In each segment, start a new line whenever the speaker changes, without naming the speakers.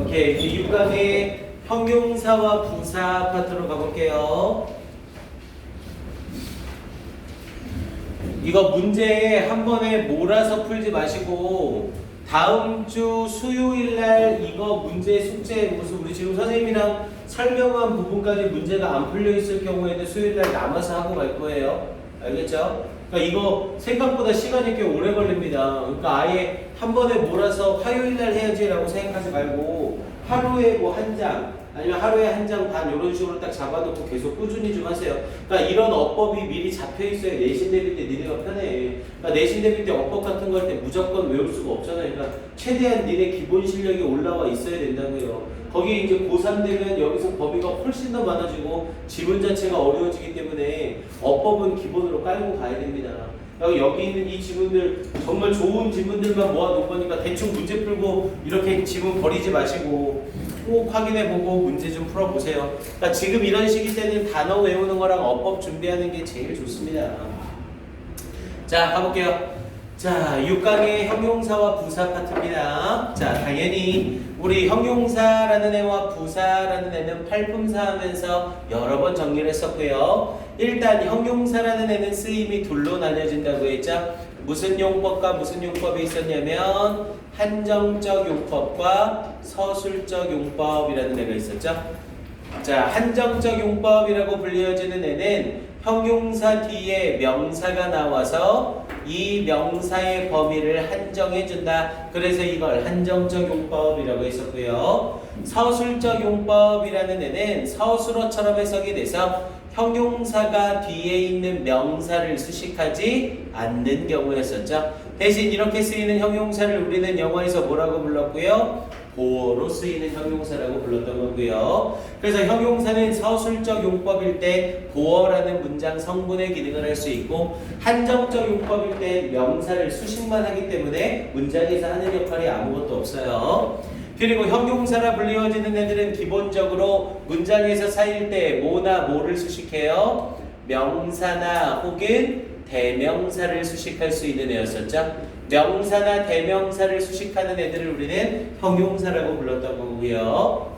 오케이, 이제 6강의 형용사와 부사 파트로 가볼게요. 이거 문제에 한 번에 몰아서 풀지 마시고 다음 주 수요일 날 이거 문제 숙제 무슨 우리 지금 선생님이랑 설명한 부분까지 문제가 안 풀려 있을 경우에는 수요일 날 남아서 하고 갈 거예요. 알겠죠? 그러니까 이거 생각보다 시간이 꽤 오래 걸립니다. 그러니까 아예 한 번에 몰아서 화요일 날 해야지라고 생각하지 말고 하루에 뭐 한 장 아니면 하루에 한 장 반 이런 식으로 딱 잡아놓고 계속 꾸준히 좀 하세요. 그러니까 이런 어법이 미리 잡혀 있어야 내신 대비 때 니네가 편해. 그러니까 내신 대비 때 어법 같은 거 할 때 무조건 외울 수가 없잖아요. 그러니까 최대한 니네 기본 실력이 올라와 있어야 된다고요. 거기 이제 고3 되면 여기서 범위가 훨씬 더 많아지고 지문 자체가 어려워지기 때문에 어법은 기본으로 깔고 가야 됩니다. 여기 있는 이 지문들 정말 좋은 지문들만 모아놓은 거니까 대충 문제 풀고 이렇게 지문 버리지 마시고 꼭 확인해보고 문제 좀 풀어보세요. 그러니까 지금 이런 시기 때는 단어 외우는 거랑 어법 준비하는 게 제일 좋습니다. 자, 가볼게요. 자, 6강의 형용사와 부사 파트입니다. 자, 당연히 우리 형용사라는 애와 부사라는 애는 팔품사 하면서 여러 번 정리를 했었고요. 일단 형용사라는 애는 쓰임이 둘로 나뉘어진다고 했죠. 무슨 용법과 무슨 용법이 있었냐면 한정적 용법과 서술적 용법이라는 애가 있었죠. 자, 한정적 용법이라고 불려지는 애는 형용사 뒤에 명사가 나와서 이 명사의 범위를 한정해준다. 그래서 이걸 한정적 용법이라고 했었고요. 서술적 용법이라는 애는 서술어처럼 해석이 돼서 형용사가 뒤에 있는 명사를 수식하지 않는 경우였었죠. 대신 이렇게 쓰이는 형용사를 우리는 영어에서 뭐라고 불렀고요? 보어로 쓰이는 형용사라고 불렀던 거고요. 그래서 형용사는 서술적 용법일 때 보어라는 문장 성분의 기능을 할 수 있고 한정적 용법일 때 명사를 수식만 하기 때문에 문장에서 하는 역할이 아무것도 없어요. 그리고 형용사라 불리워지는 애들은 기본적으로 문장에서 쌓일 때 뭐나 뭐를 수식해요? 명사나 혹은 대명사를 수식할 수 있는 애였었죠. 명사나 대명사를 수식하는 애들을 우리는 형용사라고 불렀던 거고요.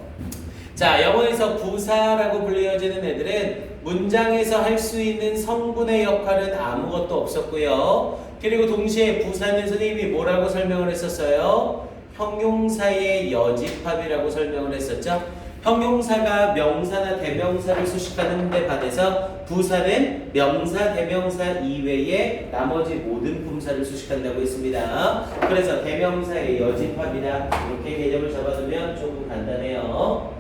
자, 영어에서 부사라고 불려지는 애들은 문장에서 할 수 있는 성분의 역할은 아무것도 없었고요. 그리고 동시에 부사는 선생님이 뭐라고 설명을 했었어요? 형용사의 여집합이라고 설명을 했었죠. 형용사가 명사나 대명사를 수식하는 데 반해서 부사는 명사, 대명사 이외에 나머지 모든 품사를 수식한다고 했습니다. 그래서 대명사의 여집합이다. 이렇게 개념을 잡아두면 조금 간단해요.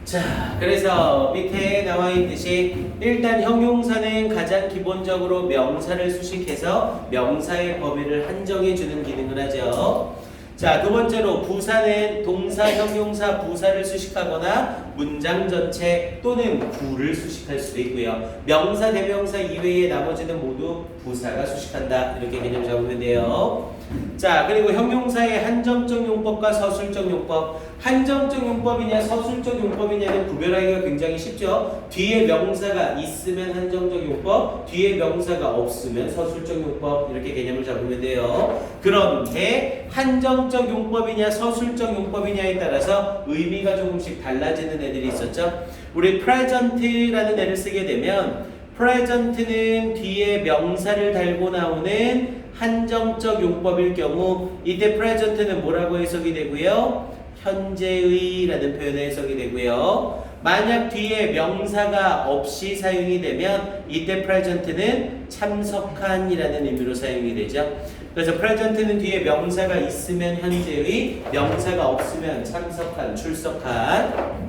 자, 그래서 밑에 나와 있듯이 일단 형용사는 가장 기본적으로 명사를 수식해서 명사의 범위를 한정해주는 기능을 하죠. 자, 두 번째로 부사는 동사, 형용사, 부사를 수식하거나 문장 전체 또는 구를 수식할 수도 있고요. 명사, 대명사 이외의 나머지는 모두 부사가 수식한다. 이렇게 개념 잡으면 돼요. 자, 그리고 형용사의 한정적 용법과 서술적 용법. 한정적 용법이냐 서술적 용법이냐는 구별하기가 굉장히 쉽죠. 뒤에 명사가 있으면 한정적 용법, 뒤에 명사가 없으면 서술적 용법. 이렇게 개념을 잡으면 돼요. 그런데 한정적 용법이냐 서술적 용법이냐에 따라서 의미가 조금씩 달라지는 애들이 있었죠. 우리 present라는 애를 쓰게 되면 present는 뒤에 명사를 달고 나오는 한정적 용법일 경우 이때 present는 뭐라고 해석이 되고요? 현재의 라는 표현의 해석이 되고요. 만약 뒤에 명사가 없이 사용이 되면 이때 present는 참석한 이라는 의미로 사용이 되죠. 그래서 present는 뒤에 명사가 있으면 현재의, 명사가 없으면 참석한, 출석한.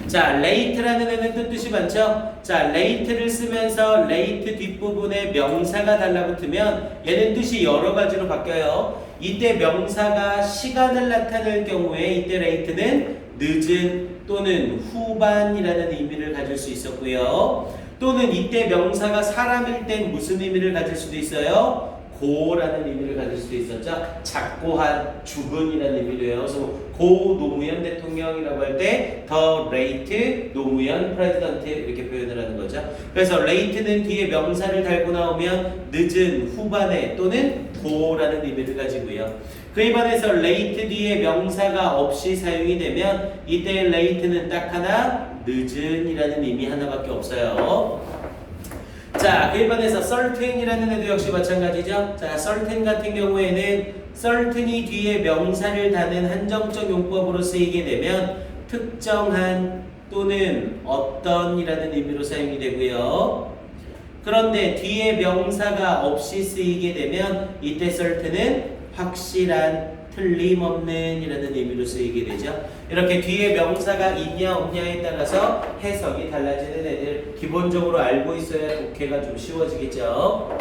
자, late라는 애는 뜻이 많죠? 자, late를 쓰면서 late 뒷부분에 명사가 달라붙으면 얘는 뜻이 여러 가지로 바뀌어요. 이때 명사가 시간을 나타낼 경우에 이때 late는 늦은 또는 후반이라는 의미를 가질 수 있었고요. 또는 이때 명사가 사람일 땐 무슨 의미를 가질 수도 있어요? 고라는 의미를 가질 수도 있었죠. 작고한, 죽은이라는 의미로요. 그래서 고 노무현 대통령이라고 할 때 더 레이트 노무현 프레지던트 이렇게 표현을 하는 거죠. 그래서 레이트는 뒤에 명사를 달고 나오면 늦은, 후반에 또는 도라는 의미를 가지고요. 그에 반해서 late 뒤에 명사가 없이 사용이 되면 이때 late는 딱 하나 늦은이라는 의미 하나밖에 없어요. 자, 그에 반해서 certain이라는 애도 역시 마찬가지죠. 자, certain 같은 경우에는 certain이 뒤에 명사를 다는 한정적 용법으로 쓰이게 되면 특정한 또는 어떤이라는 의미로 사용이 되고요. 그런데 뒤에 명사가 없이 쓰이게 되면 이때 certain은 확실한, 틀림없는 이라는 의미로 쓰이게 되죠. 이렇게 뒤에 명사가 있냐 없냐에 따라서 해석이 달라지는 애들 기본적으로 알고 있어야 독해가 좀 쉬워지겠죠.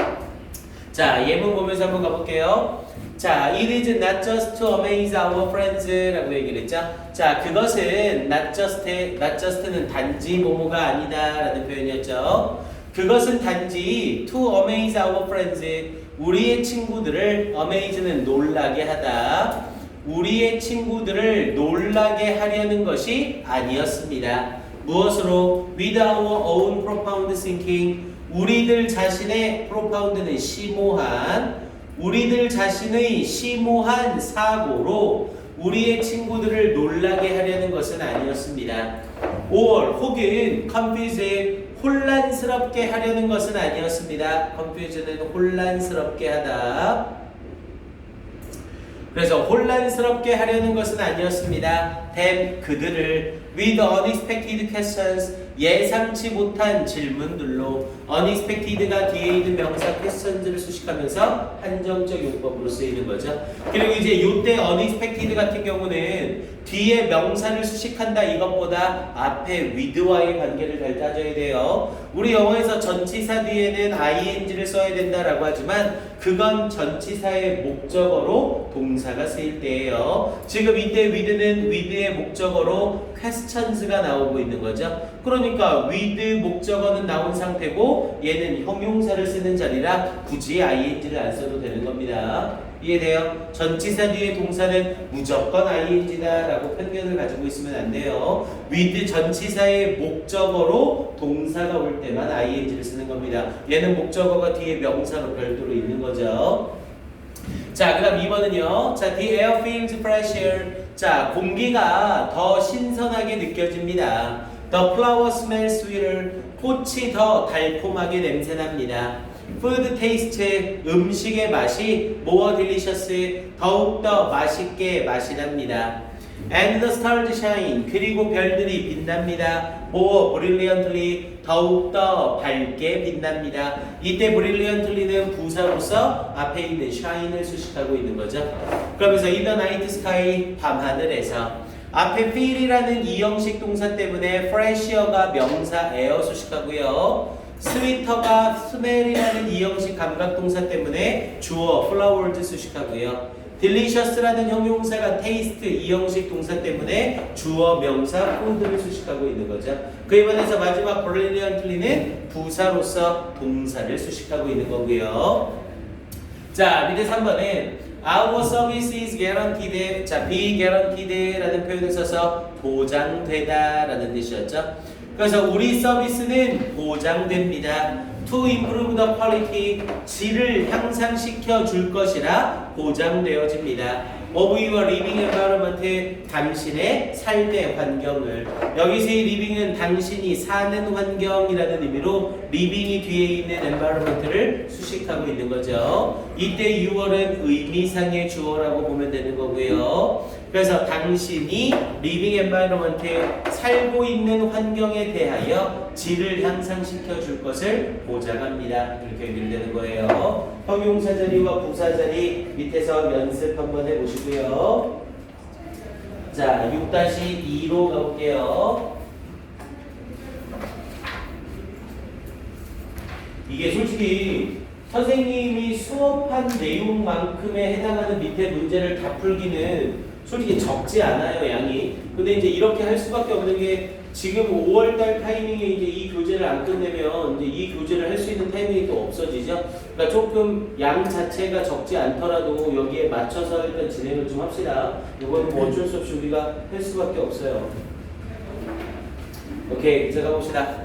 자, 예문 보면서 한번 가볼게요. 자, it is not just to amaze our friends 라고 얘기를 했죠. 자, 그것은 not just는 단지 뭐뭐가 아니다 라는 표현이었죠. 그것은 단지 to amaze our friends, 우리의 친구들을, amaze는 놀라게 하다, 우리의 친구들을 놀라게 하려는 것이 아니었습니다. 무엇으로? with our own profound thinking, 우리들 자신의 profound는 심오한, 우리들 자신의 심오한 사고로 우리의 친구들을 놀라게 하려는 것은 아니었습니다. or 혹은 confuse, 혼란스럽게 하려는 것은 아니었습니다. confusion은 혼란스럽게 하다. 그래서 혼란스럽게 하려는 것은 아니었습니다. them, 그들을 with unexpected questions, 예상치 못한 질문들로, unexpected가 뒤에 있는 명사 questions를 수식하면서 한정적 용법으로 쓰이는 거죠. 그리고 이제 이때 unexpected 같은 경우는 뒤에 명사를 수식한다 이것보다 앞에 with와의 관계를 잘 따져야 돼요. 우리 영어에서 전치사 뒤에는 ing를 써야 된다라고 하지만 그건 전치사의 목적어로 동사가 쓰일 때예요. 지금 이때 with는 with의 목적어로 questions가 나오고 있는 거죠. 그러니까 with 목적어는 나온 상태고 얘는 형용사를 쓰는 자리라 굳이 ing를 안 써도 되는 겁니다. 이해돼요? 전치사 뒤에 동사는 무조건 ing다 라고 편견을 가지고 있으면 안 돼요. with 전치사의 목적어로 동사가 올 때만 ing를 쓰는 겁니다. 얘는 목적어가 뒤에 명사로 별도로 있는 거죠. 자, 그다음 2번은요. 자, the air feels fresher. 자, 공기가 더 신선하게 느껴집니다. The flower smells sweeter. 꽃이 더 달콤하게 냄새납니다. Food taste, 음식의 맛이 more delicious, 더욱더 맛있게 맛이 납니다. And the stars shine, 그리고 별들이 빛납니다. more brilliantly, 더욱더 밝게 빛납니다. 이때 brilliantly는 부사로서 앞에 있는 shine을 수식하고 있는 거죠. 그러면서 in the night sky, 밤하늘에서 앞에 feel이라는 이형식 동사 때문에 fresher가 명사 air 수식하고요. 스위터가 smell이라는 이형식 감각동사 때문에 주어 flowers 수식하고요. delicious라는 형용사가 taste 이형식 동사 때문에 주어 명사 food를 수식하고 있는 거죠. 그에 반해서 마지막 brilliantly는 부사로서 동사를 수식하고 있는 거고요. 자, 밑에 3번은 Our service is guaranteed. 자, be guaranteed라는 표현을 써서 보장되다 라는 뜻이었죠. 그래서 우리 서비스는 보장됩니다. To improve the quality, 질을 향상시켜 줄 것이라 보장되어집니다. Of your living environment, 당신의 삶의 환경을. 여기서의 living은 당신이 사는 환경이라는 의미로 living이 뒤에 있는 environment를 수식하고 있는 거죠. 이때 you은 의미상의 주어라고 보면 되는 거고요. 그래서 당신이 living environment에 살고 있는 환경에 대하여 질을 향상시켜 줄 것을 보장합니다. 이렇게 연결되는 거예요. 형용사 자리와 부사 자리 밑에서 연습 한번 해보시고요. 자, 6-2로 가볼게요. 이게 솔직히 선생님이 수업한 내용만큼에 해당하는 밑에 문제를 다 풀기는 솔직히 적지 않아요, 양이. 근데 이제 이렇게 할 수밖에 없는 게 지금 5월달 타이밍에 이제 이 교재를 안 끝내면 이제 이 교재를 할 수 있는 타이밍이 또 없어지죠. 그러니까 조금 양 자체가 적지 않더라도 여기에 맞춰서 일단 진행을 좀 합시다. 이건 뭐 어쩔 수 없이 우리가 할 수밖에 없어요. 오케이, 이제 가봅시다.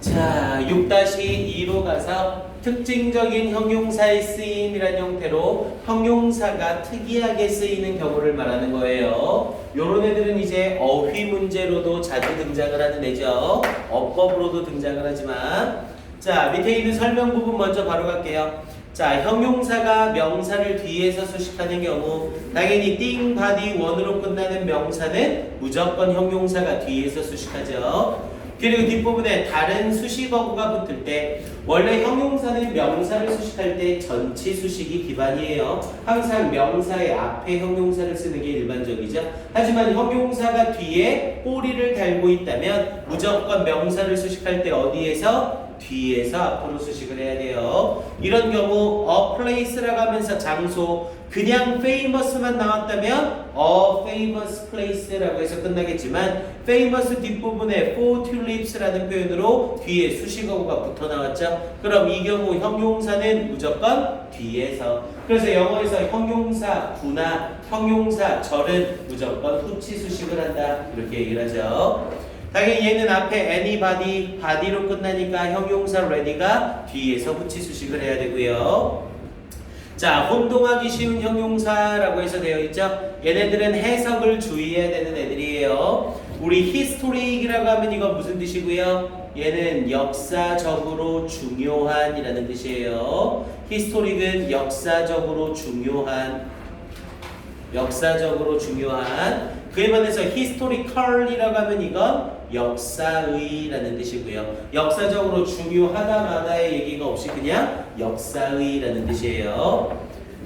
자, 6-2로 가서 특징적인 형용사의 쓰임이란 형태로 형용사가 특이하게 쓰이는 경우를 말하는 거예요. 요런 애들은 이제 어휘 문제로도 자주 등장을 하는 애죠. 어법으로도 등장을 하지만 자, 밑에 있는 설명 부분 먼저 바로 갈게요. 자, 형용사가 명사를 뒤에서 수식하는 경우 당연히 띵, 바디, 원으로 끝나는 명사는 무조건 형용사가 뒤에서 수식하죠. 그리고 뒷부분에 다른 수식어구가 붙을 때 원래 형용사는 명사를 수식할 때 전치 수식이 기반이에요. 항상 명사의 앞에 형용사를 쓰는 게 일반적이죠. 하지만 형용사가 뒤에 꼬리를 달고 있다면 무조건 명사를 수식할 때 어디에서? 뒤에서 앞으로 수식을 해야 돼요. 이런 경우 a place라고 하면서 장소 그냥 famous만 나왔다면 a famous place라고 해서 끝나겠지만 famous 뒷부분에 for tulips라는 표현으로 뒤에 수식어구가 붙어 나왔죠. 그럼 이 경우 형용사는 무조건 뒤에서. 그래서 영어에서 형용사 구나 형용사 절은 무조건 후치 수식을 한다 이렇게 얘기를 하죠. 당연히 얘는 앞에 anybody, body로 끝나니까 형용사 ready가 뒤에서 후치 수식을 해야 되고요. 자, 혼동하기 쉬운 형용사라고 해서 되어 있죠. 얘네들은 해석을 주의해야 되는 애들이에요. 우리 historic이라고 하면 이거 무슨 뜻이고요? 얘는 역사적으로 중요한이라는 뜻이에요. historic은 역사적으로 중요한. 그에 반해서 historical이라고 하면 이건 역사의라는 뜻이고요. 역사적으로 중요하다마다의 얘기가 없이 그냥 역사의라는 뜻이에요.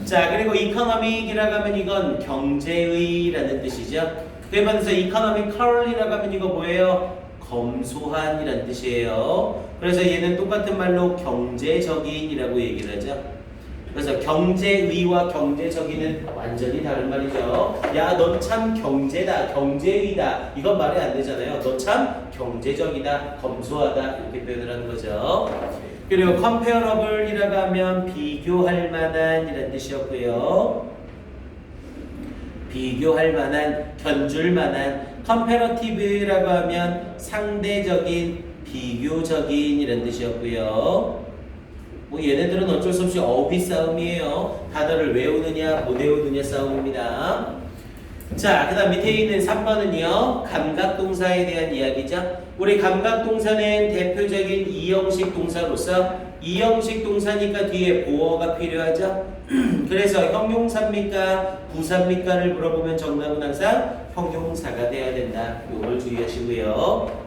자, 그리고 economic이라고 하면 이건 경제의라는 뜻이죠. 그에 반해서 economical이라고 하면 이거 뭐예요? 검소한이라는 뜻이에요. 그래서 얘는 똑같은 말로 경제적인이라고 얘기를 하죠. 그래서 경제의와 경제적인은 완전히 다른 말이죠. 야, 넌 참 경제다, 경제의다. 이건 말이 안 되잖아요. 너 참 경제적이다, 검소하다 이렇게 표현을 하는 거죠. 그리고 comparable이라고 하면 비교할 만한 이라는 뜻이었고요. 비교할 만한, 견줄 만한. comparative라고 하면 상대적인, 비교적인 이라는 뜻이었고요. 뭐 얘네들은 어쩔 수 없이 어휘 싸움이에요. 단어를 외우느냐 못 외우느냐 싸움입니다. 자, 그 다음 밑에 있는 3번은요 감각동사에 대한 이야기죠. 우리 감각동사는 대표적인 이형식 동사로서 이형식 동사니까 뒤에 보어가 필요하죠. 그래서 형용사입니까 부사입니까를 물어보면 정답은 항상 형용사가 돼야 된다. 이걸 주의하시고요.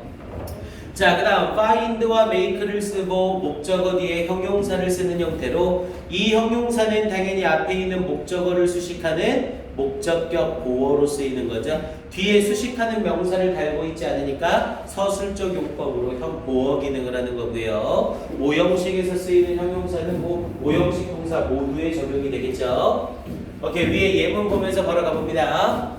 자, 그 다음 find와 make를 쓰고 목적어 뒤에 형용사를 쓰는 형태로 이 형용사는 당연히 앞에 있는 목적어를 수식하는 목적격 보어로 쓰이는 거죠. 뒤에 수식하는 명사를 달고 있지 않으니까 서술적 용법으로 보어 기능을 하는 거고요. 오형식에서 쓰이는 형용사는 뭐 오형식 동사 모두에 적용이 되겠죠. 오케이, 위에 예문 보면서 바로 가봅니다.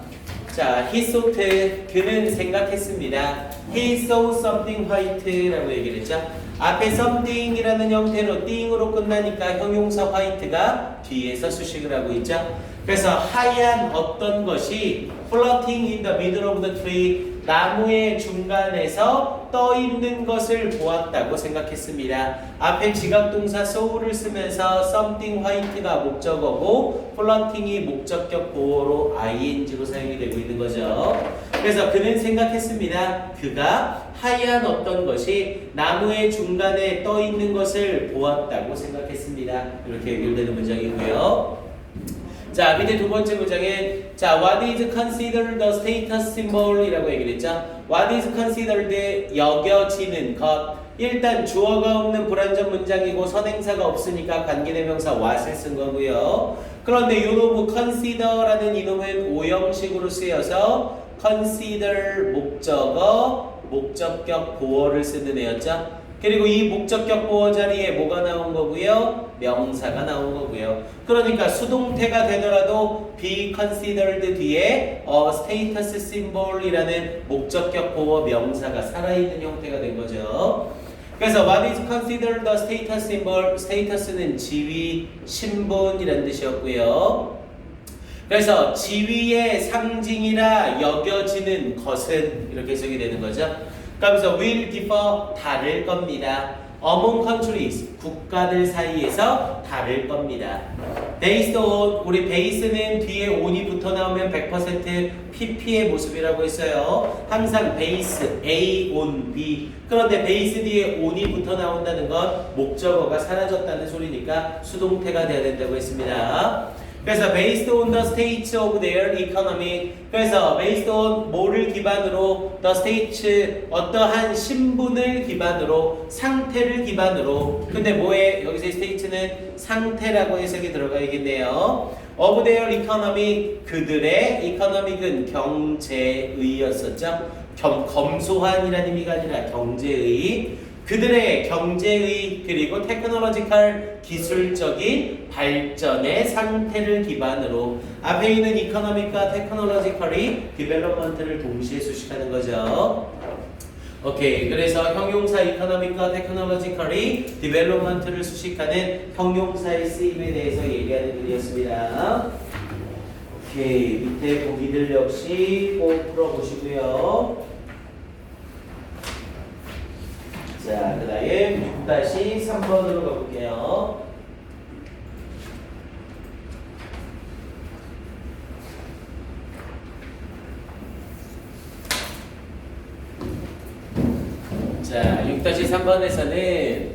자, he thought, 그는 생각했습니다. He saw something white라고 얘기를 했죠. 앞에 something이라는 형태로 띵으로 끝나니까 형용사 white가 뒤에서 수식을 하고 있죠. 그래서 하얀 어떤 것이 floating in the middle of the tree, 나무의 중간에서 떠 있는 것을 보았다고 생각했습니다. 앞에 지각동사 saw를 쓰면서 something white가 목적어고 floating이 목적격 보어로 ing로 사용이 되고 있는 거죠. 그래서 그는 생각했습니다. 그가 하얀 어떤 것이 나무의 중간에 떠 있는 것을 보았다고 생각했습니다. 이렇게 연결되는 문장이고요. 자, 밑에 두 번째 문장에 자, what is considered the status symbol 이라고 얘기를 했죠. what is considered 여겨지는 것. 일단 주어가 없는 불완전 문장이고 선행사가 없으니까 관계대명사 what을 쓴 거고요. 그런데 요놈의 consider라는 이놈은 오형식으로 쓰여서 consider 목적어, 목적격 보어를 쓰는 애였죠. 그리고 이 목적격 보어 자리에 뭐가 나온 거고요? 명사가 나온 거고요. 그러니까 수동태가 되더라도 be considered 뒤에 status symbol이라는 목적격 보어 명사가 살아있는 형태가 된 거죠. 그래서 what is considered the status symbol? status는 지위, 신분이라는 뜻이었고요. 그래서 지위의 상징이라 여겨지는 것은 이렇게 해석이 되는 거죠. 그러면서 will differ 다를 겁니다. among countries 국가들 사이에서 다를 겁니다. based on 우리 base는 뒤에 on이 붙어 나오면 100% pp의 모습이라고 했어요. 항상 base A on B. 그런데 base 뒤에 on이 붙어 나온다는 건 목적어가 사라졌다는 소리니까 수동태가 돼야 된다고 했습니다. 그래서 based on the state of their economy. 그래서 based on 뭐를 기반으로 the state 어떠한 신분을 기반으로 상태를 기반으로 근데 뭐에 여기서 state는 상태라고 해석이 들어가야겠네요. of their economy 그들의 economic은 경제의였었죠. 검소한이라는 의미가 아니라 경제의 그들의 경제의 그리고 테크놀로지컬 기술적인 발전의 상태를 기반으로 앞에 있는 이코노믹과 테크놀로지컬이 디벨롭먼트를 동시에 수식하는 거죠. 오케이. 그래서 형용사 이코노믹과 테크놀로지컬이 디벨롭먼트를 수식하는 형용사의 쓰임에 대해서 얘기하는 글이었습니다. 오케이. 밑에 보기들 역시 꼭 풀어보시고요. 자, 그 다음에 6-3번으로 가볼게요. 자, 6-3번에서는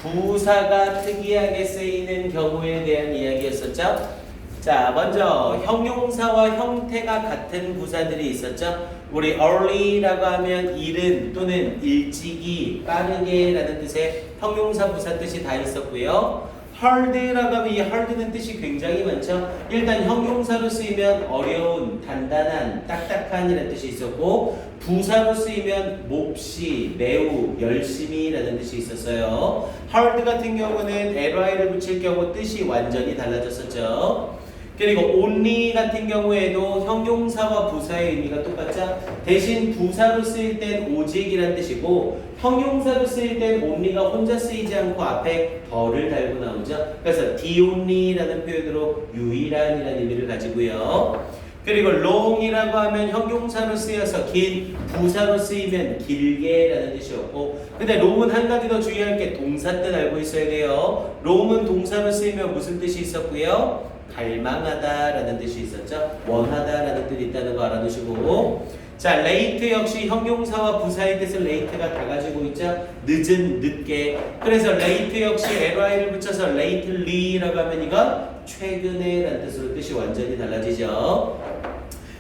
부사가 특이하게 쓰이는 경우에 대한 이야기였었죠. 자, 먼저 형용사와 형태가 같은 부사들이 있었죠. 우리 early라고 하면 이른 또는 일찍이, 빠르게 라는 뜻의 형용사 부사 뜻이 다 있었고요. hard라고 하면 이 hard는 뜻이 굉장히 많죠. 일단 형용사로 쓰이면 어려운, 단단한, 딱딱한 이라는 뜻이 있었고 부사로 쓰이면 몹시, 매우, 열심히 라는 뜻이 있었어요. hard 같은 경우는 ly를 붙일 경우 뜻이 완전히 달라졌었죠. 그리고 only 같은 경우에도 형용사와 부사의 의미가 똑같죠. 대신 부사로 쓰일 땐 오직이란 뜻이고 형용사로 쓰일 땐 only가 혼자 쓰이지 않고 앞에 더를 달고 나오죠. 그래서 the only라는 표현으로 유일한이라는 의미를 가지고요. 그리고 long이라고 하면 형용사로 쓰여서 긴, 부사로 쓰이면 길게라는 뜻이었고 근데 long은 한 가지 더 주의할 게 동사 뜻 알고 있어야 돼요. long은 동사로 쓰이면 무슨 뜻이 있었고요? 갈망하다라는 뜻이 있었죠. 원하다라는 뜻이 있다는 거 알아두시고 자, late 역시 형용사와 부사의 뜻을 late가 다 가지고 있죠. 늦은, 늦게. 그래서 late 역시 ly를 붙여서 lately라고 하면 이건 최근에 라는 뜻으로 뜻이 완전히 달라지죠.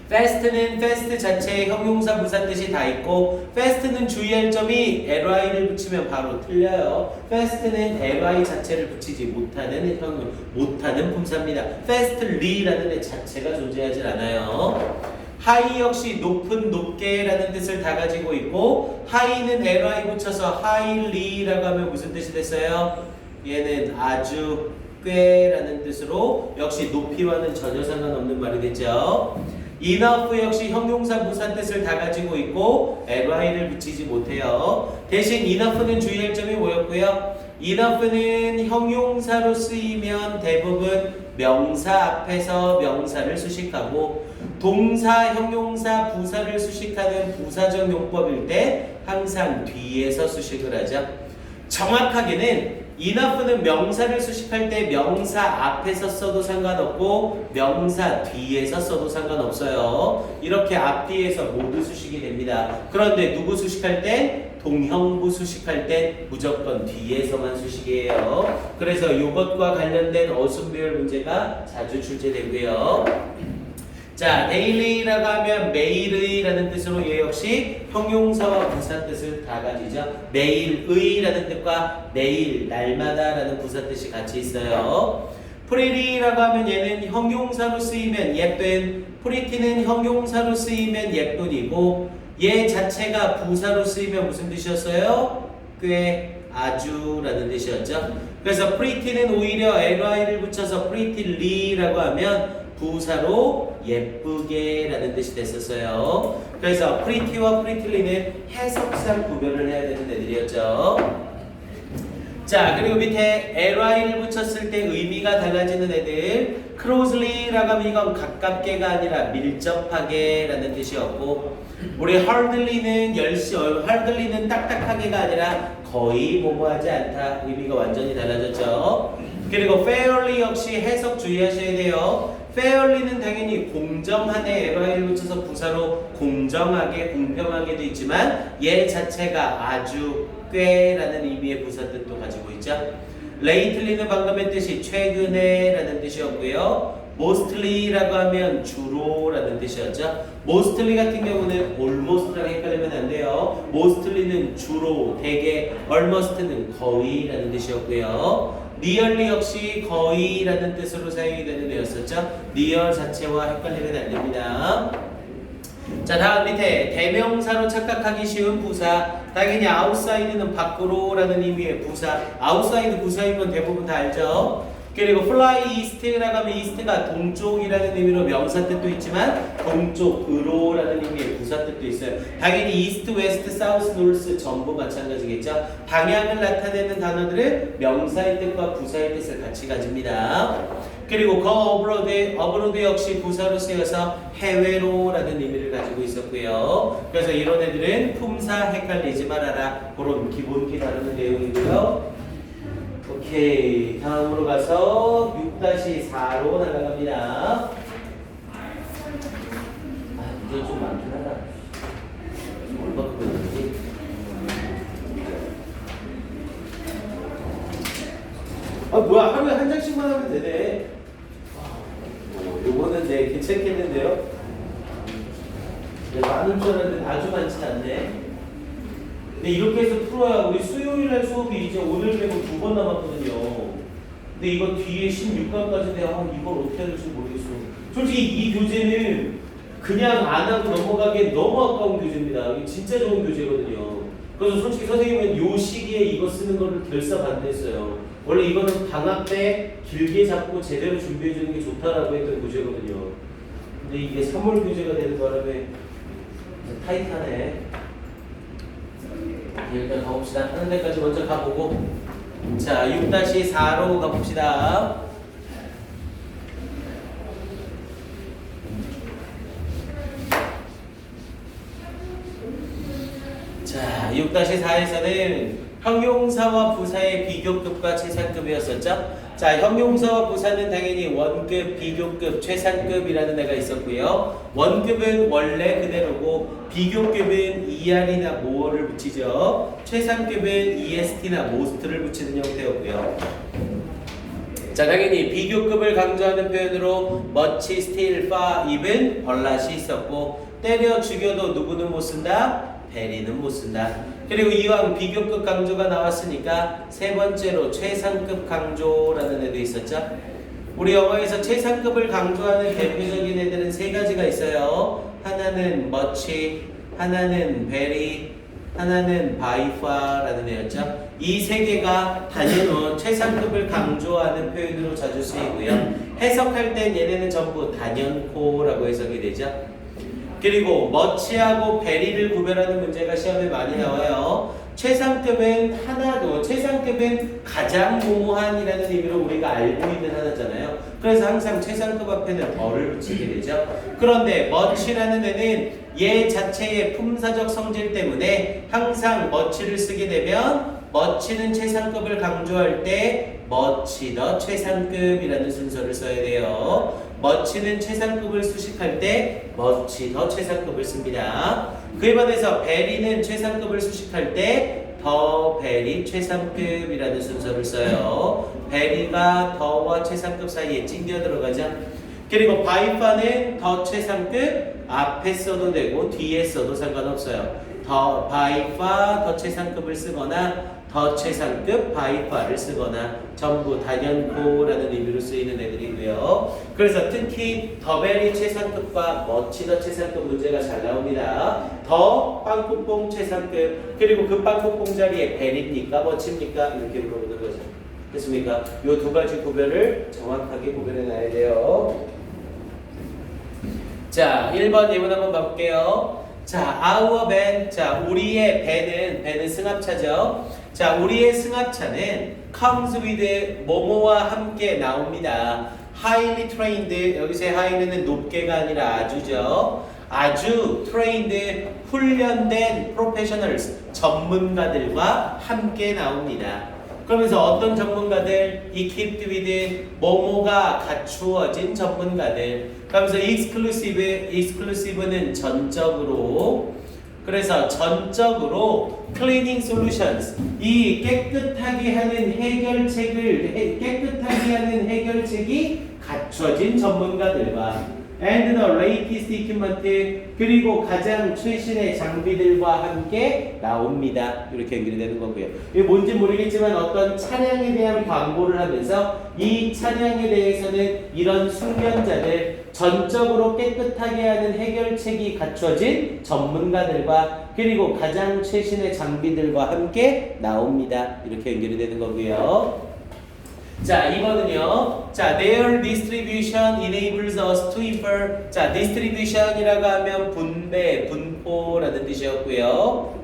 fast는 fast 자체의 형용사 부사 뜻이 다 있고 fast는 주의할 점이 ly를 붙이면 바로 틀려요. fast는 ly 자체를 붙이지 못하는 품사입니다. fastly라는 애 자체가 존재하지 않아요. high 역시 높은, 높게라는 뜻을 다 가지고 있고 high는 ly 붙여서 highly라고 하면 무슨 뜻이 됐어요? 얘는 아주 꽤라는 뜻으로 역시 높이와는 전혀 상관없는 말이 됐죠. enough 역시 형용사 부사 뜻을 다 가지고 있고 ly를 붙이지 못해요. 대신 enough는 주의할 점이 뭐였고요? enough는 형용사로 쓰이면 대부분 명사 앞에서 명사를 수식하고 동사, 형용사, 부사를 수식하는 부사적 용법일 때 항상 뒤에서 수식을 하죠. 정확하게는 enough는 명사를 수식할 때 명사 앞에서 써도 상관없고 명사 뒤에서 써도 상관없어요. 이렇게 앞뒤에서 모두 수식이 됩니다. 그런데 누구 수식할 때? 동형부 수식할 때 무조건 뒤에서만 수식이에요. 그래서 이것과 관련된 어순배열 문제가 자주 출제되고요. 자, daily라고 하면 매일의라는 뜻으로 얘 역시 형용사와 부사 뜻을 다 가지죠. 매일의라는 뜻과 매일, 날마다라는 부사 뜻이 같이 있어요. pretty라고 하면 얘는 형용사로 쓰이면 예쁜, pretty는 형용사로 쓰이면 예쁜이고 얘 자체가 부사로 쓰이면 무슨 뜻이었어요? 꽤, 아주라는 뜻이었죠. 그래서 pretty는 오히려 ly를 붙여서 prettyly라고 하면 부사로 예쁘게 라는 뜻이 됐었어요. 그래서 pretty와 prettyly는 해석상 구별을 해야 되는 애들이었죠. 자, 그리고 밑에 ly를 붙였을 때 의미가 달라지는 애들. closely라고 하면 이건 가깝게가 아니라 밀접하게 라는 뜻이었고, 우리 hardly는 딱딱하게가 아니라 거의 뭐뭐하지 않다. 의미가 완전히 달라졌죠. 그리고 fairly 역시 해석 주의하셔야 돼요. fairly는 당연히 공정하네 ly를 붙여서 부사로 공정하게 공평하게도 있지만 얘 자체가 아주 꽤라는 의미의 부사 뜻도 가지고 있죠. lately는 방금 했듯이 최근에 라는 뜻이었고요. mostly라고 하면 주로 라는 뜻이었죠. mostly 같은 경우는 almost랑 헷갈리면 안 돼요. mostly는 주로, 대개, almost는 거의 라는 뜻이었고요. nearly 역시 거의 라는 뜻으로 사용이 되는 애였었죠. near 자체와 헷갈리면 안 됩니다. 자, 다음 밑에 대명사로 착각하기 쉬운 부사. 당연히 outside는 밖으로 라는 의미의 부사. outside 부사인 건 대부분 다 알죠. 그리고 fly east라고 하면 east가 동쪽이라는 의미로 명사 뜻도 있지만 동쪽으로 라는 의미의 부사 뜻도 있어요. 당연히 east, west, south, north 전부 마찬가지겠죠. 방향을 나타내는 단어들은 명사의 뜻과 부사의 뜻을 같이 가집니다. 그리고 go abroad 역시 부사로 쓰여서 해외로 라는 의미를 가지고 있었고요. 그래서 이런 애들은 품사 헷갈리지 말아라. 그런 기본기 다루는 내용이고요. 오케이, 다음으로 가서 6-4로 날아갑니다. 문제 좀 많긴 하다. 얼마큼 되는지. 뭐야, 하루에 한 장씩만 하면 되네. 요거는 네, 괜찮겠는데요? 많은 줄 알았는데 아주 많진 않네. 근데 이렇게 해서 풀어야 우리 수요일날 수업이 이제 오늘 빼고 2번 남았거든요. 근데 이거 뒤에 16강까지인데 이걸 어떻게 해야 될지 모르겠어. 솔직히 이 교재는 그냥 안 하고 넘어가기엔 너무 아까운 교재입니다. 이게 진짜 좋은 교재거든요. 그래서 솔직히 선생님은 요 시기에 이거 쓰는 거를 결사 반대했어요. 원래 이거는 방학 때 길게 잡고 제대로 준비해 주는 게 좋다라고 했던 교재거든요. 근데 이게 3월 교재가 되는 바람에 타이트하네. 일단 가봅시다. 하는 데까지 먼저 가보고. 자, 6-4로 가봅시다. 자, 6-4에서는 형용사와 부사의 비교급과 최상급이었었죠. 자, 형용사와 부사는 당연히 원급, 비교급, 최상급이라는 애가 있었고요. 원급은 원래 그대로고 비교급은 ER이나 more를 붙이죠. 최상급은 EST나 most를 붙이는 형태였고요. 자, 당연히 비교급을 강조하는 표현으로 much, still, far, even, 벌낫이 있었고 때려 죽여도 누구는 못 쓴다? 베리는 못 쓴다. 그리고 이왕 비교급 강조가 나왔으니까 세 번째로 최상급 강조라는 애도 있었죠. 우리 영어에서 최상급을 강조하는 대표적인 애들은 세 가지가 있어요. 하나는 much, 하나는 very, 하나는 by far라는 애였죠. 이 세 개가 단연히 최상급을 강조하는 표현으로 자주 쓰이고요. 해석할 땐 얘네는 전부 단연코라고 해석이 되죠. 그리고 much하고 very를 구별하는 문제가 시험에 많이 나와요. 최상급은 하나도, 최상급은 가장 모호한이라는 의미로 우리가 알고 있는 하나잖아요. 그래서 항상 최상급 앞에는 어를 붙이게 되죠. 그런데 much라는 애는 얘 자체의 품사적 성질 때문에 항상 much를 쓰게 되면 much는 최상급을 강조할 때 much 더 최상급이라는 순서를 써야 돼요. much는 최상급을 수식할 때 much 더 최상급을 씁니다. 그에 반해서 very는 최상급을 수식할 때 더 very 최상급이라는 순서를 써요. very가 더와 최상급 사이에 찡겨 들어가죠. 그리고 by far는 더 최상급 앞에 써도 되고 뒤에 써도 상관없어요. 더 by far 더 최상급을 쓰거나 더 최상급 by far를 쓰거나 전부 단연코라는 의미로 쓰이는 애들이고요. 그래서 특히 더 very 최상급과 much 더 최상급 문제가 잘 나옵니다. 더 빵꾸뽕 최상급 그리고 그 빵꾸뽕 자리에 very입니까 much입니까 이렇게 물어보는 거죠. 됐습니까? 이 두 가지 구별을 정확하게 구별해 놔야 돼요. 자, 1번 예문 한번 봐볼게요. 자, our van. 자, 우리의 배는 승합차죠. 자, 우리의 승합차는 comes with 뭐뭐와 함께 나옵니다. highly trained, 여기서의 highly는 높게가 아니라 아주죠. 아주 trained, 훈련된 professionals, 전문가들과 함께 나옵니다. 그러면서 어떤 전문가들? equipped with 뭐뭐가 갖추어진 전문가들. 그러면서 exclusive는 전적으로. 그래서 전적으로 cleaning solutions, 이 깨끗하게 하는 해결책이 갖춰진 전문가들과 and the latest equipment, 그리고 가장 최신의 장비들과 함께 나옵니다. 이렇게 연결이 되는 거고요. 이게 뭔지 모르겠지만 어떤 차량에 대한 광고를 하면서 이 차량에 대해서는 이런 숙련자들, 전적으로 깨끗하게 하는 해결책이 갖춰진 전문가들과 그리고 가장 최신의 장비들과 함께 나옵니다. 이렇게 연결이 되는 거고요. 자, 이거는요. 자, their distribution enables us to infer. 자, distribution이라고 하면 분배, 분포라는 뜻이었고요.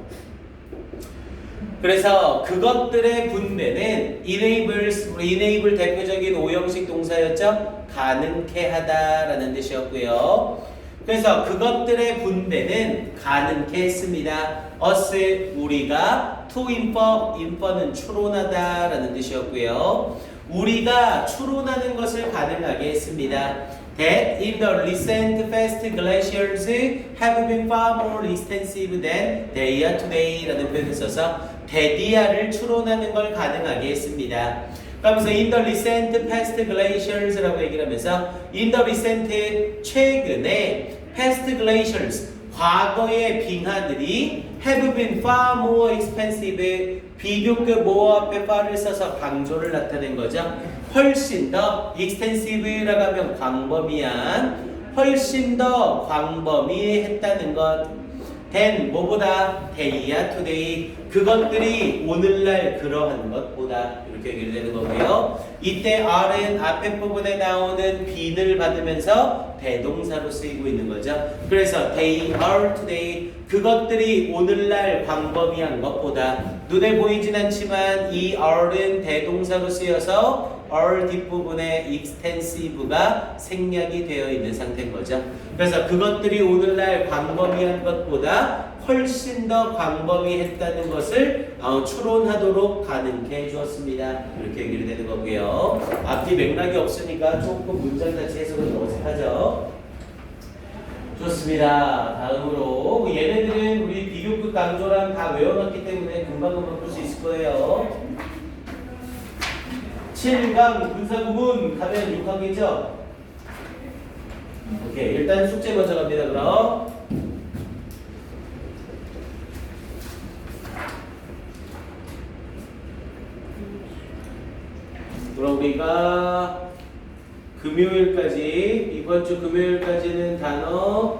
그래서 그것들의 분배는 enables, 우리 enable 대표적인 오형식 동사였죠. 가능케 하다라는 뜻이었고요. 그래서 그것들의 분배는 가능케 했습니다. us, 우리가, to infer, infer는 추론하다라는 뜻이었고요. 우리가 추론하는 것을 가능하게 했습니다. That in the recent fast glaciers have been far more extensive than they are today 라는 표현을 써서 대디아를 추론하는 걸 가능하게 했습니다. 그러면서 in the recent past glaciers 라고 얘기를 하면서 in the recent 최근에 past glaciers 과거의 빙하들이 have been far more expensive, 비교급 more 앞에 far를 써서 강조를 나타낸 거죠. 훨씬 더 extensive라고 하면 광범위한, 훨씬 더 광범위했다는 것. than 뭐보다 day today, 그것들이 오늘날 그러한 것보다, 이렇게 얘기를 되는 거고요. 이때 R은 앞에 부분에 나오는 bean을 받으면서 대동사로 쓰이고 있는 거죠. 그래서 they are today, 그것들이 오늘날 광범위한 것보다. 눈에 보이진 않지만 이 R은 대동사로 쓰여서 R 뒷부분에 extensive가 생략이 되어 있는 상태인 거죠. 그래서 그것들이 오늘날 광범위한 것보다 훨씬 더 광범위했다는 것을 추론하도록 가능케 해주었습니다. 이렇게 얘기를 되는 거고요. 앞뒤 맥락이 없으니까 조금 문장 자체 해석은 어색하죠. 좋습니다. 다음으로 얘네들은 우리 비교급 강조랑 다 외워놨기 때문에 금방 풀 수 있을 거예요. 7강 분사구문 가면 6학기죠? 오케이, 일단 숙제 먼저 갑니다. 그럼 우리가 금요일까지, 이번 주 금요일까지는 단어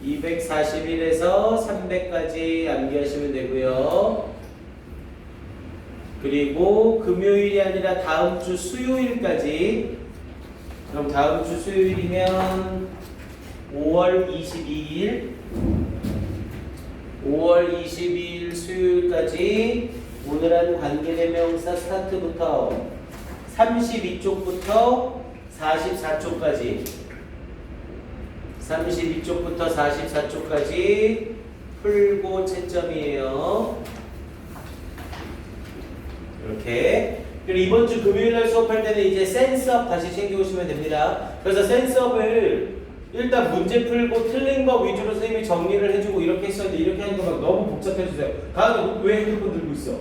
241에서 300까지 암기하시면 되고요. 그리고 금요일이 아니라 다음 주 수요일까지, 그럼 다음 주 수요일이면 5월 22일 수요일까지 오늘 한 관계대명사 스타트부터 32쪽부터 44쪽까지 32쪽부터 44쪽까지 풀고 채점이에요. 이렇게. 그리고 이번 주 금요일날 수업할 때는 이제 센스업 다시 챙겨오시면 됩니다. 그래서 센스업을 일단 문제 풀고 틀린 거 위주로 선생님이 정리를 해주고 이렇게 했었는데 이렇게 하니까 막 너무 복잡해주세요. 가은아 왜 핸드폰 들고 있어?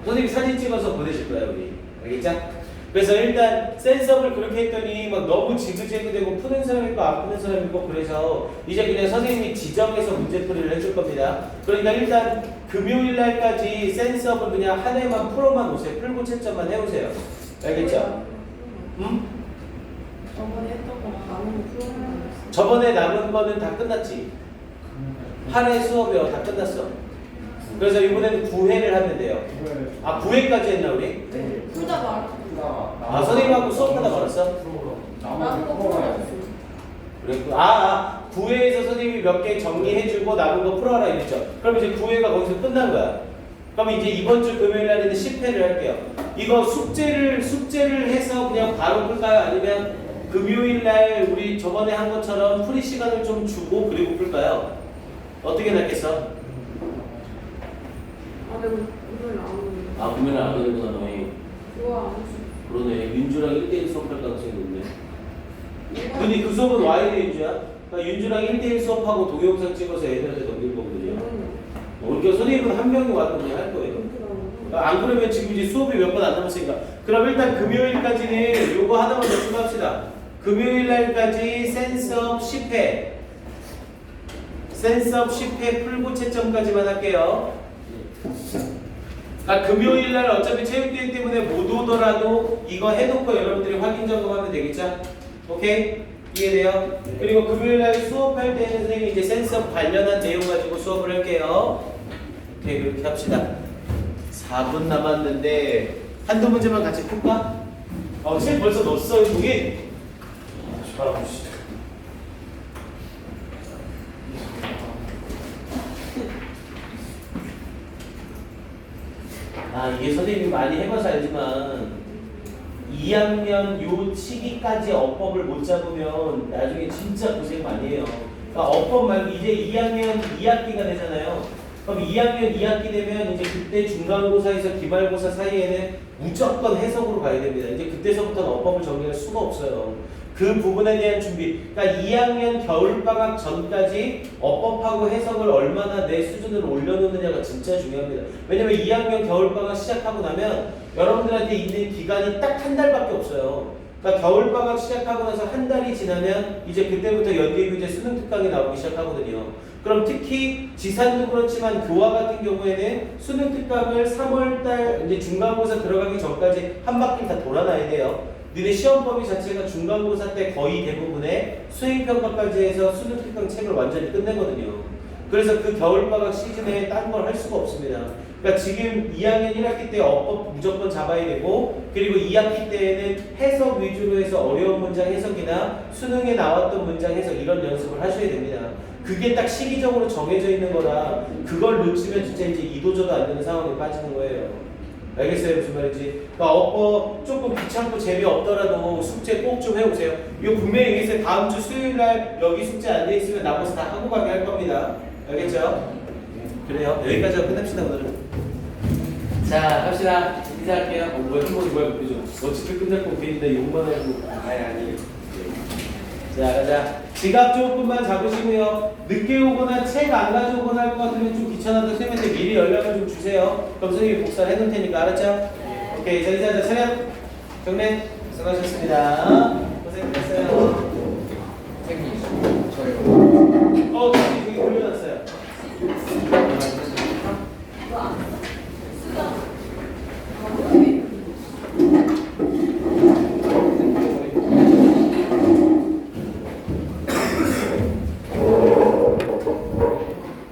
선생님이 사진 찍어서 보내실 거야 우리. 알겠죠? 그래서 일단 센스업을 그렇게 했더니 막 너무 지그재그되고 푸는 사람 있고 안 푸는 사람 있고 그래서 이제 그냥 선생님이 지정해서 문제풀이를 해줄 겁니다. 그러니까 일단 금요일 날까지 센스업을 그냥 한 해만 풀어만 오세요. 풀고 채점만 해오세요. 알겠죠? 응?
저번에 했던 거 남은 거 풀어보면
저번에 남은 거는 다 끝났지. 한 해 수업이요. 다 끝났어. 그래서 이번에는 9회를 하면 돼요. 아 9회까지 했나 우리?
네. 풀다 말았어.
아 선생님하고 수업하다 말았어?
남은 거 풀어봤어.
그랬고 9회에서 선생님이 몇 개 정리해주고 남은 거 풀어라 이랬죠. 그럼 이제 9회가 거기서 끝난 거야. 그럼 이제 이번 주 금요일 날에는 10회를 할게요. 이거 숙제를 해서 그냥 바로 풀까요? 아니면 금요일 날 우리 저번에 한 것처럼 풀이 시간을 좀 주고 그리고 풀까요? 어떻게 낫겠어?
아, 내가 오늘 안 오는.
아, 금요일 안 되는구나, 너희.
그거 안 했어.
그러네. 윤주랑 1대1 수업할 가능성이 높네. 근데 그 수업은 와야 돼, 윤주야? 그러니까 윤주랑 1대1 수업하고 동영상 찍어서 애들한테 넘길 거거든요. 그러니까 선생님은 한 명이 와도 그냥 할 거예요. 안 그러면 지금 이제 수업이 몇 번 안 남았으니까. 그럼 일단 금요일까지는 요거 하나만 더 추가합시다. 금요일 날까지 센스업 10회. 센스업 10회 풀고 채점까지만 할게요. 금요일 날 어차피 체육대회 때문에 못 오더라도 이거 해놓고 여러분들이 확인 점검하면 되겠죠? 오케이? 이해돼요? 그리고 금요일 날 수업할 때는 선생님이 이제 센스업 관련한 내용 가지고 수업을 할게요. 오케이, 그렇게 합시다. 4분 남았는데 한두 문제만 같이 풀까? 책 벌써 넣었어, 동이? 잘하고. 이게 선생님이 많이 해봐서 알지만 2학년 요 시기까지 어법을 못 잡으면 나중에 진짜 고생 많이 해요. 그러니까 어법 말고 이제 2학년 2학기가 되잖아요. 그럼 2학년 2학기 되면 이제 그때 중간고사에서 기말고사 사이에는 무조건 해석으로 가야 됩니다. 이제 그때서부터는 어법을 정리할 수가 없어요. 그 부분에 대한 준비. 그러니까 2학년 겨울방학 전까지 어법하고 해석을 얼마나 내 수준을 올려놓느냐가 진짜 중요합니다. 왜냐면 2학년 겨울방학 시작하고 나면 여러분들한테 있는 기간이 딱 한 달밖에 없어요. 그러니까 겨울방학 시작하고 나서 한 달이 지나면 이제 그때부터 연계교재 수능특강이 나오기 시작하거든요. 그럼 특히 지산도 그렇지만 교화 같은 경우에는 수능특강을 3월달 이제 중간고사 들어가기 전까지 한 바퀴 다 돌아놔야 돼요. 니네 시험 범위 자체가 중간고사 때 거의 대부분의 수행평가까지 해서 수능특강 책을 완전히 끝내거든요. 그래서 그 겨울방학 시즌에 딴 걸 할 수가 없습니다. 그러니까 지금 2학년 1학기 때 어법 무조건 잡아야 되고, 그리고 2학기 때에는 해석 위주로 해서 어려운 문장 해석이나 수능에 나왔던 문장 해석 이런 연습을 하셔야 됩니다. 그게 딱 시기적으로 정해져 있는 거라 그걸 놓치면 진짜 이제 이도저도 안 되는 상황에 빠지는 거예요. 알겠어요? 무슨 말인지. 그러니까 어법 조금 귀찮고 재미없더라도 숙제 꼭 좀 해오세요. 이거 분명히 얘기했어요. 다음 주 수요일 날 여기 숙제 안 돼 있으면 나머지 다 하고 가게 할 겁니다. 알겠죠? 그래요. 여기까지 하고 끝냅시다, 오늘은. 자, 갑시다. 인사할게요. 뭐야, 뭐야, 그죠? 어차피 끝날 거 괜히 욕만 하고. 아니. 자, 가자. 지갑 조금만 잡으시고요. 늦게 오거나 책 안 가져오거나 할 것 같으면 좀 귀찮아도 선생님한테 미리 연락을 좀 주세요. 그럼 선생님이 복사를 해놓을 테니까, 알았죠? 오케이, 자, 인사하자. 차렷. 정면. 수고하셨습니다. 고생했어요.